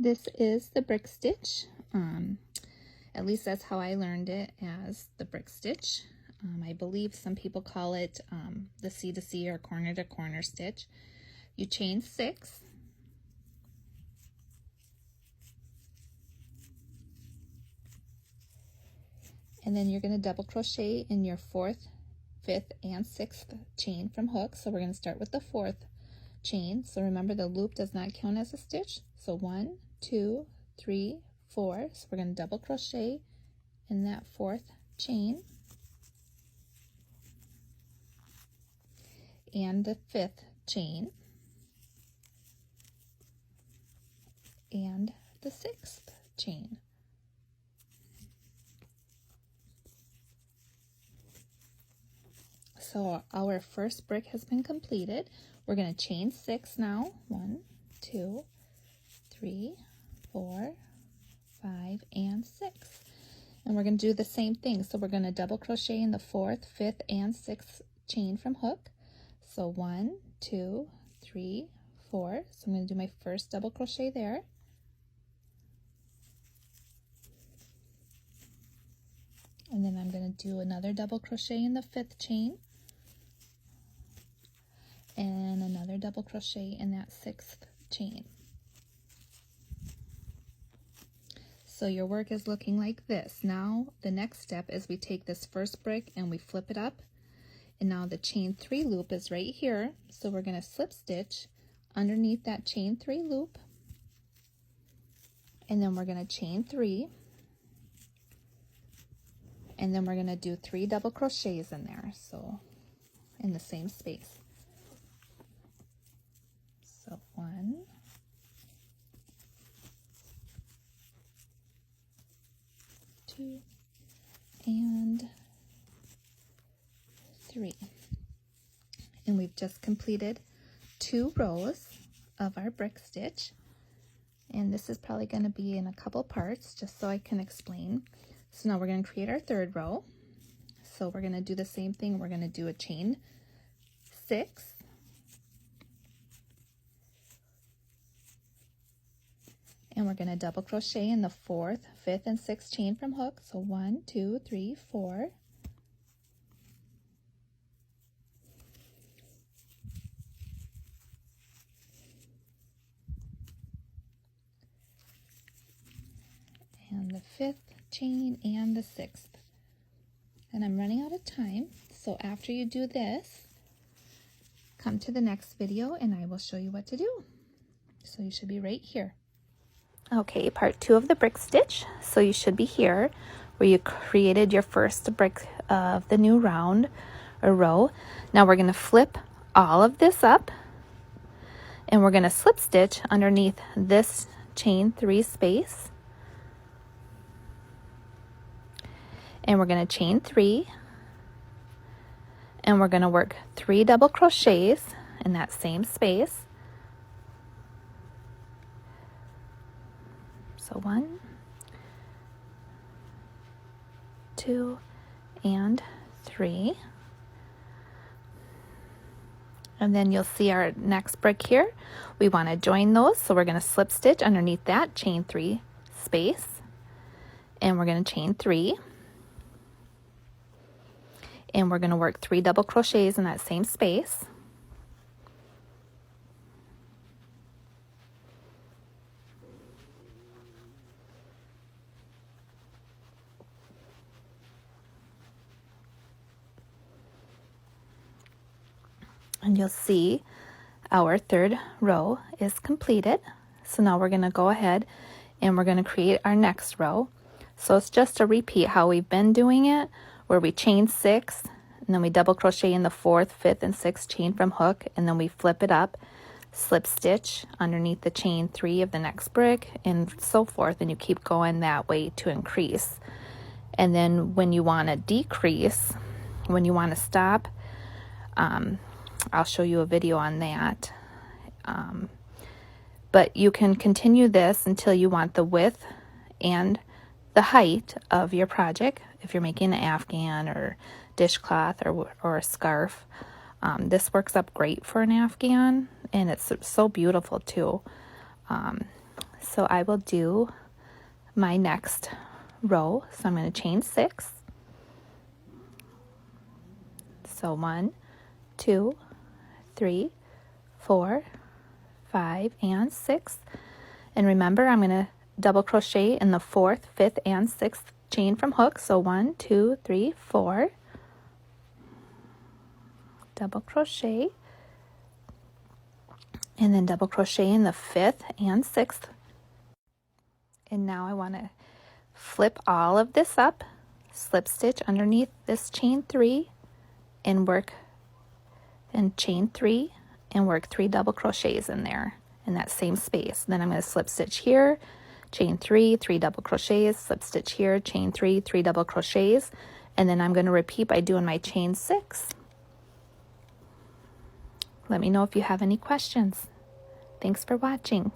This is the brick stitch. At least that's how I learned it, as the brick stitch. I believe some people call it the C2C or corner to corner stitch. You chain 6. And then you're going to double crochet in your 4th, 5th, and 6th chain from hook. So we're going to start with the 4th chain. So remember, the loop does not count as a stitch. So 1, 2, 3, 4. So we're going to double crochet in that 4th chain and the 5th chain and the 6th chain. So our first brick has been completed. We're going to chain 6 now. 1, 2, 3, 4, 5, and 6. And we're going to do the same thing. So we're going to double crochet in the 4th, 5th, and 6th chain from hook. So 1, 2, 3, 4. So I'm going to do my first double crochet there. And then I'm going to do another double crochet in the 5th chain. And another double crochet in that 6th chain. So your work is looking like this. Now the next step is we take this first brick and we flip it up. And now the chain 3 loop is right here. So we're going to slip stitch underneath that chain 3 loop. And then we're going to chain 3. And then we're going to do 3 double crochets in there. So in the same space. So 1, 2, and 3. And we've just completed 2 rows of our brick stitch. And this is probably going to be in a couple parts just so I can explain. So now we're going to create our 3rd row. So we're going to do the same thing. We're going to do a chain 6. And we're going to double crochet in the 4th, 5th, and 6th chain from hook. So 1, 2, 3, 4. And the 5th chain and the 6th. And I'm running out of time. So after you do this, come to the next video and I will show you what to do. So you should be right here. Okay, part 2 of the brick stitch. So you should be here where you created your first brick of the new round or row. Now we're going to flip all of this up and we're going to slip stitch underneath this chain 3 space. And we're going to chain 3 and we're going to work 3 double crochets in that same space. So 1, 2, and 3. And then you'll see our next brick here. We want to join those, so we're going to slip stitch underneath that chain 3 space. And we're going to chain 3. And we're going to work 3 double crochets in that same space. And you'll see our 3rd row is completed. So now we're going to go ahead and we're going to create our next row. So it's just a repeat how we've been doing it, where we chain 6 and then we double crochet in the 4th, 5th, and 6th chain from hook, and then we flip it up, slip stitch underneath the chain 3 of the next brick, and so forth, and you keep going that way to increase. And then when you want to decrease, when you want to stop, I'll show you a video on that. But you can continue this until you want the width and the height of your project. If you're making an afghan or dishcloth or a scarf, this works up great for an afghan, and it's so beautiful too. So I will do my next row. So I'm going to chain 6. So 1, 2, 3, 4, 5, and 6. And remember, I'm going to double crochet in the 4th, 5th, and 6th chain from hook. So 1, 2, 3, 4. Double crochet. And then double crochet in the 5th and 6th. And now I want to flip all of this up, slip stitch underneath this chain 3, and work and chain 3 and work 3 double crochets in there in that same space. Then I'm going to slip stitch here, chain 3, 3 double crochets, slip stitch here, chain 3, 3 double crochets, and then I'm going to repeat by doing my chain 6. Let me know if you have any questions. Thanks for watching.